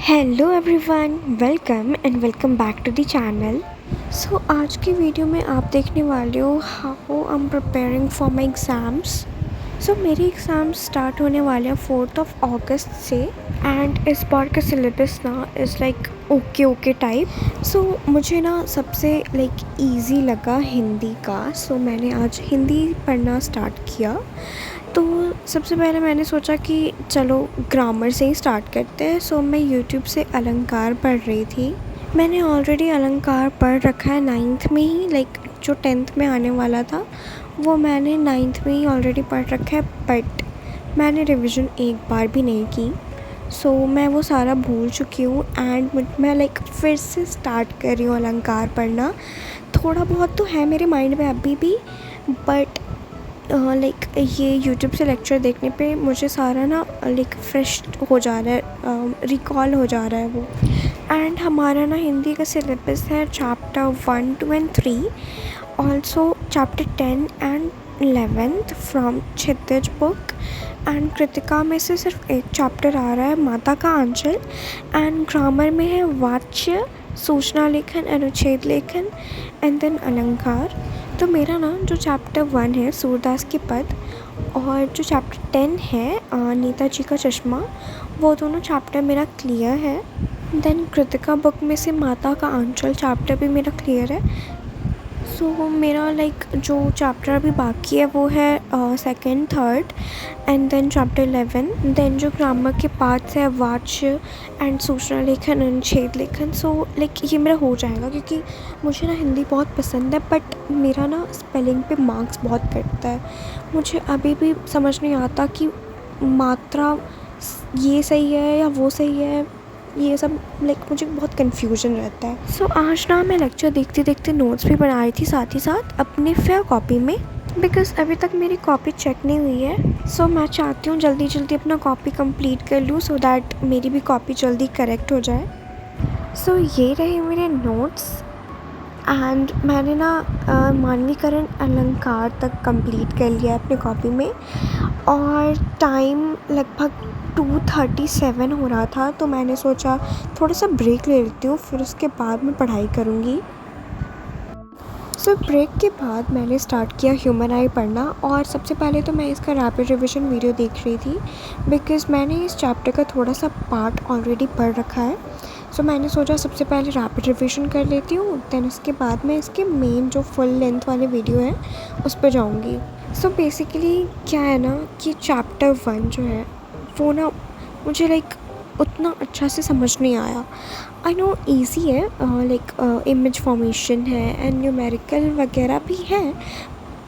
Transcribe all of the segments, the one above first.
Hello everyone, welcome back to the channel. So आज की video में आप देखने वाले हो how I am preparing for my exams. So मेरे एग्ज़ाम्स स्टार्ट होने वाले हैं 4 अगस्त से एंड इस बार का सिलेबस ना इज़ लाइक ओके टाइप। सो मुझे ना सबसे ईज़ी लगा हिंदी का। सो मैंने आज हिंदी पढ़ना स्टार्ट किया। तो सबसे पहले मैंने सोचा कि चलो ग्रामर से ही स्टार्ट करते हैं। सो मैं यूट्यूब से अलंकार पढ़ रही थी। मैंने ऑलरेडी अलंकार पढ़ रखा है 9th में ही, जो 10th में आने वाला था वो मैंने 9th में ही ऑलरेडी पढ़ रखा है, बट मैंने रिवीजन एक बार भी नहीं की। सो मैं वो सारा भूल चुकी हूँ एंड मैं फिर से स्टार्ट कर रही हूँ अलंकार पढ़ना। थोड़ा बहुत तो है मेरे माइंड में अभी भी, बट ये यूट्यूब से लेक्चर देखने पे मुझे सारा ना फ्रेश हो जा रहा है, रिकॉल हो जा रहा है वो। एंड हमारा ना हिंदी का सिलेबस है chapter 1, 2 and 3, also chapter 10 and 11th from Kshitij book. And Kritika में से सिर्फ एक चैप्टर आ रहा है माता का आंचल। एंड ग्रामर में है वाच्य, सूचना लेखन, अनुच्छेद लेखन एंड देन अलंकार। तो मेरा ना जो चैप्टर 1 है सूरदास के पद और जो चैप्टर 10 है नेताजी का चश्मा, वो दोनों चैप्टर मेरा क्लियर है। देन कृतिका बुक में से माता का आंचल चैप्टर भी मेरा क्लियर है। सो मेरा जो चैप्टर अभी बाकी है वो है 2nd, 3rd and then chapter 11। Then जो ग्रामर के पार्ट्स है वाच्य एंड सूचना लेखन, अनुच्छेद लेखन। सो ये मेरा हो जाएगा क्योंकि मुझे ना हिंदी बहुत पसंद है, बट मेरा ना स्पेलिंग पे मार्क्स बहुत कटता है। मुझे अभी भी समझ नहीं आता कि मात्रा ये सही है या वो सही है, ये सब मुझे बहुत कन्फ्यूजन रहता है। सो आज ना मैं लेक्चर देखते देखते नोट्स भी बना रही थी साथ ही साथ अपने फेयर कॉपी में, बिकॉज़ अभी तक मेरी कॉपी चेक नहीं हुई है। सो मैं चाहती हूँ जल्दी जल्दी अपना कॉपी कंप्लीट कर लूँ सो दैट मेरी भी कॉपी जल्दी करेक्ट हो जाए। सो ये रहे मेरे नोट्स एंड मैंने ना मानवीकरण अलंकार तक कंप्लीट कर लिया अपने कॉपी में और टाइम लगभग 2:37 हो रहा था। तो मैंने सोचा थोड़ा सा ब्रेक ले लेती हूँ, फिर उसके बाद मैं पढ़ाई करूँगी। सो ब्रेक के बाद मैंने स्टार्ट किया ह्यूमन आई पढ़ना और सबसे पहले तो मैं इसका रैपिड रिविजन वीडियो देख रही थी, बिकॉज़ मैंने इस चैप्टर का थोड़ा सा पार्ट ऑलरेडी पढ़ रखा है। सो मैंने सोचा सबसे पहले रैपिड रिविजन कर लेती हूँ, देन उसके बाद मैं इसके मेन जो फुल लेंथ वाले वीडियो है उस पर जाऊँगी। सो बेसिकली क्या है ना कि चैप्टर 1 जो है वो ना मुझे उतना अच्छा से समझ नहीं आया। आई नो ईज़ी है, इमेज फॉर्मेशन है एंड न्यूमेरिकल वगैरह भी है,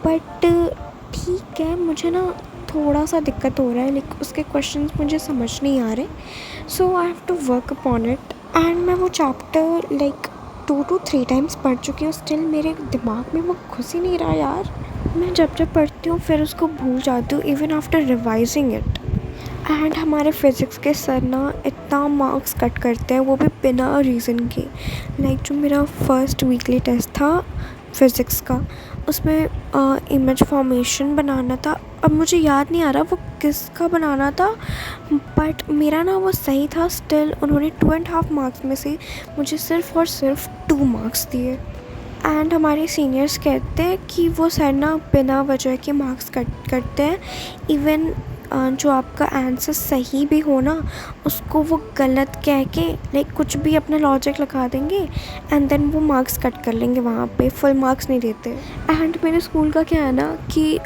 बट ठीक है, मुझे ना थोड़ा सा दिक्कत हो रहा है, उसके क्वेश्चंस मुझे समझ नहीं आ रहे। So I have to work upon it and मैं वो चैप्टर 2 to 3 टाइम्स पढ़ चुकी हूँ, स्टिल मेरे दिमाग में वो घुस ही नहीं रहा यार। मैं जब पढ़ती हूँ फिर उसको भूल जाती हूँ even after revising it. And हमारे फिज़िक्स के सर ना इतना मार्क्स कट करते हैं, वो भी बिना रीज़न के। जो मेरा फर्स्ट वीकली टेस्ट था फिज़िक्स का, उसमें इमेज फॉर्मेशन बनाना था। अब मुझे याद नहीं आ रहा वो किसका बनाना था, बट मेरा ना वो सही था। स्टिल उन्होंने 2.5 मार्क्स में से मुझे सिर्फ़ और सिर्फ 2 मार्क्स दिए। एंड हमारे सीनियर्स कहते हैं कि वो सर ना बिना वजह के मार्क्स कट करते हैं। इवन जो आपका आंसर सही भी हो ना, उसको वो गलत कह के कुछ भी अपना लॉजिक लगा देंगे एंड देन वो मार्क्स कट कर लेंगे, वहाँ पे फुल मार्क्स नहीं देते। एंड मेरे स्कूल का क्या है ना कि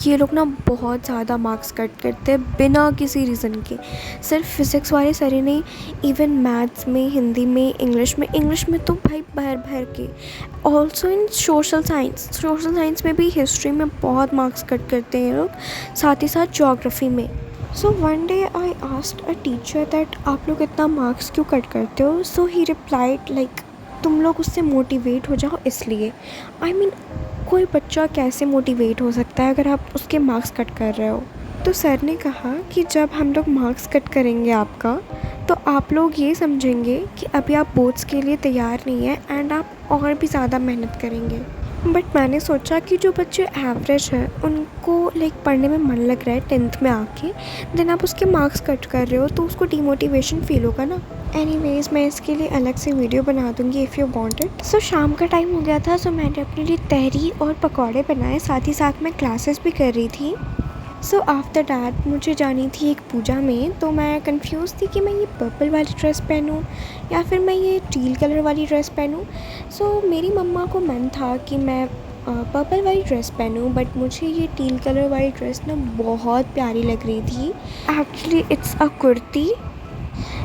ये लोग ना बहुत ज़्यादा मार्क्स कट करते हैं बिना किसी रीज़न के। सिर्फ फिज़िक्स वाले सर ही नहीं, इवन मैथ्स में, हिंदी में, इंग्लिश में तो भाई भर भर के। ऑल्सो इन सोशल साइंस में भी, हिस्ट्री में बहुत मार्क्स कट करते हैं ये लोग, साथ ही साथ ज्योग्राफी में। So one day I asked a teacher that आप लोग इतना मार्क्स क्यों कट करते हो। सो ही रिप्लाइड तुम लोग उससे मोटिवेट हो जाओ इसलिए। आई मीन कोई बच्चा कैसे मोटिवेट हो सकता है अगर आप उसके मार्क्स कट कर रहे हो। तो सर ने कहा कि जब हम लोग मार्क्स कट करेंगे आपका, तो आप लोग ये समझेंगे कि अभी आप बोर्ड्स के लिए तैयार नहीं है एंड आप और भी ज़्यादा मेहनत करेंगे। बट मैंने सोचा कि जो बच्चे एवरेज है उनको लाइक पढ़ने में मन लग रहा है 10th में आके, देन आप उसके मार्क्स कट कर रहे हो तो उसको डिमोटिवेशन फील होगा ना। एनीवेज मैं इसके लिए अलग से वीडियो बना दूँगी इफ़ यू वांट इट। सो शाम का टाइम हो गया था, सो मैंने अपने लिए तहरी और पकौड़े बनाए, साथ ही साथ मैं क्लासेस भी कर रही थी। सो आफ्टर डैट मुझे जानी थी एक पूजा में, तो मैं कंफ्यूज थी कि मैं ये पर्पल वाली ड्रेस पहनूं या फिर मैं ये टील कलर वाली ड्रेस पहनूं। सो मेरी मम्मा को मन था कि मैं पर्पल वाली ड्रेस पहनूं, बट मुझे ये टील कलर वाली ड्रेस ना बहुत प्यारी लग रही थी। Actually it's a kurti.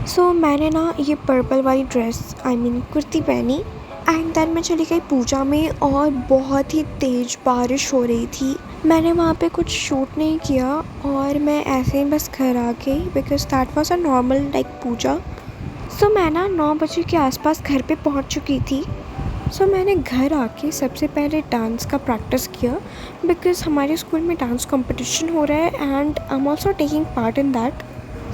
So मैंने ना ये पर्पल वाली ड्रेस कुर्ती पहनी एंड देन मैं चली गई पूजा में, और बहुत ही तेज़ बारिश हो रही थी। मैंने वहाँ पे कुछ शूट नहीं किया और मैं ऐसे ही बस घर आ गई because that was a normal like puja. So मैं ना 9 बजे के आसपास घर पे पहुँच चुकी थी। सो मैंने घर आके सबसे पहले डांस का प्रैक्टिस किया बिकॉज हमारे स्कूल में डांस कंपटीशन हो रहा है and I am also taking part in that.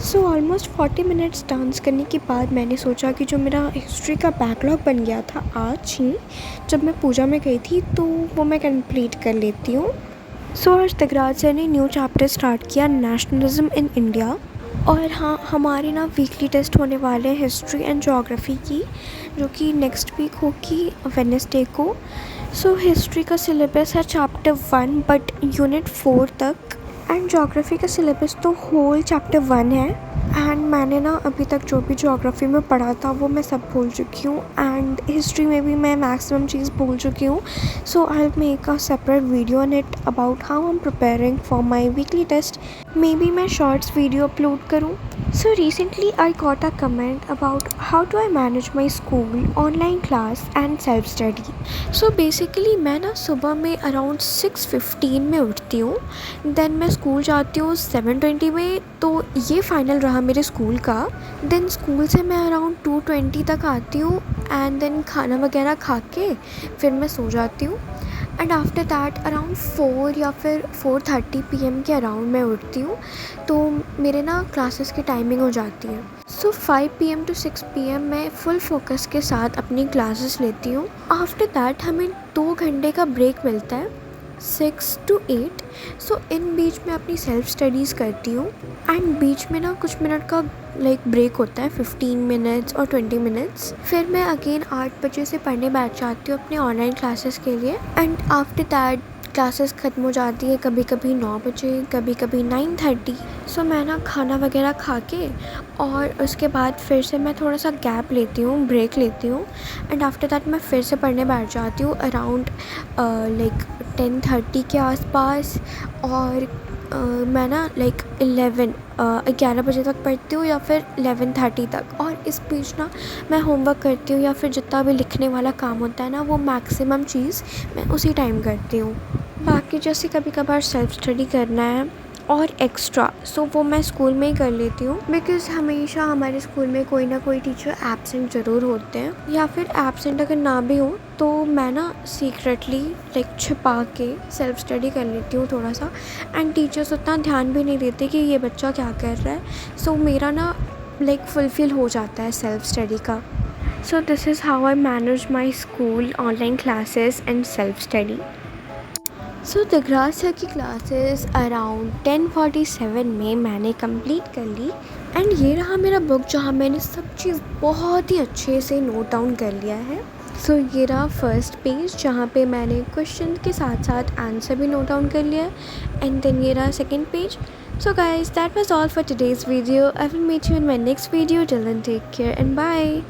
So almost 40 minutes dance करने के बाद मैंने सोचा कि जो मेरा हिस्ट्री का बैकलॉग बन गया था आज ही जब मैं पूजा में गई थी, तो वो मैं कंप्लीट कर लेती हूँ। सो आज तगराज सर ने न्यू चैप्टर स्टार्ट किया, नेशनलिज्म इन इंडिया। और हाँ, हमारे ना वीकली टेस्ट होने वाले हैं हिस्ट्री एंड जोग्राफ़ी की, जो कि नेक्स्ट वीक होगी वेडनेसडे को। सो हिस्ट्री का सिलेबस है चैप्टर 1 बट यूनिट 4 तक, एंड जोग्राफ़ी का सिलेबस तो होल चैप्टर 1 है। एंड मैंने ना अभी तक जो भी जोग्राफ़ी में पढ़ा था वो मैं सब भूल चुकी हूँ, एंड हिस्ट्री में भी मैं मैक्सिमम चीज़ भूल चुकी हूँ। So I will make a separate video on it about how I am preparing for my weekly test. Maybe मैं शॉर्ट्स वीडियो अपलोड करूँ। So recently I got a comment about how do I manage my school, online class and self study. So basically मैं ना सुबह में around 6:15 में उठती हूँ, then मैं स्कूल जाती हूँ 7:20 में, तो ये फ़ाइनल रहा मेरे स्कूल का। देन स्कूल से मैं अराउंड 2:20 तक आती हूँ एंड देन खाना वगैरह खा के फिर मैं सो जाती हूँ। एंड आफ्टर दैट अराउंड 4 या फिर 4:30 PM के अराउंड मैं उठती हूँ, तो मेरे ना क्लासेस की टाइमिंग हो जाती है। सो 5 PM to 6 PM मैं फुल फोकस के साथ अपनी क्लासेस लेती हूँ। आफ्टर दैट हमें 2 घंटे का ब्रेक मिलता है 6 to 8। सो इन बीच में अपनी सेल्फ स्टडीज़ करती हूँ एंड बीच में ना कुछ मिनट का ब्रेक होता है 15 मिनट्स और 20 मिनट्स। फिर मैं अगेन 8 बजे से पढ़ने बैठ जाती हूँ अपने ऑनलाइन क्लासेस के लिए, एंड आफ्टर दैट क्लासेस ख़त्म हो जाती है कभी कभी 9 बजे, कभी कभी 9:30। सो मैं ना खाना वगैरह खा के और उसके बाद फिर से मैं थोड़ा सा गैप लेती हूँ, ब्रेक लेती हूँ, एंड आफ्टर दैट मैं फिर से पढ़ने बैठ जाती हूँ अराउंड 10:30 के आसपास। और मैं ना 11 बजे तक पढ़ती हूँ या फिर 11:30 तक, और इस बीच ना मैं होमवर्क करती हूँ या फिर जितना भी लिखने वाला काम होता है ना, वो मैक्सिमम चीज़ मैं उसी टाइम करती हूँ। बाकी जैसे कभी कभार सेल्फ स्टडी करना है और एक्स्ट्रा, सो वो मैं स्कूल में ही कर लेती हूँ बिकॉज़ हमेशा हमारे स्कूल में कोई ना कोई टीचर एब्सेंट ज़रूर होते हैं, या फिर एब्सेंट अगर ना भी हो तो मैं ना सीक्रेटली छिपा के सेल्फ स्टडी कर लेती हूँ थोड़ा सा, एंड टीचर्स उतना ध्यान भी नहीं देते कि ये बच्चा क्या कर रहा है। सो मेरा ना फुलफिल हो जाता है सेल्फ स्टडी का। So this is how I manage my school, online classes and self study. So तगराज सर की क्लासेस अराउंड 10:47 में मैंने कंप्लीट कर ली, एंड ये रहा मेरा बुक जहाँ मैंने सब चीज़ बहुत ही अच्छे से नोट डाउन कर लिया है। सो ये रहा फर्स्ट पेज जहाँ पे मैंने क्वेश्चन के साथ साथ आंसर भी नोट डाउन कर लिया है, एंड देन ये रहा second page. So guys that was all for today's video. I will meet you in my next video. Till then take care and bye.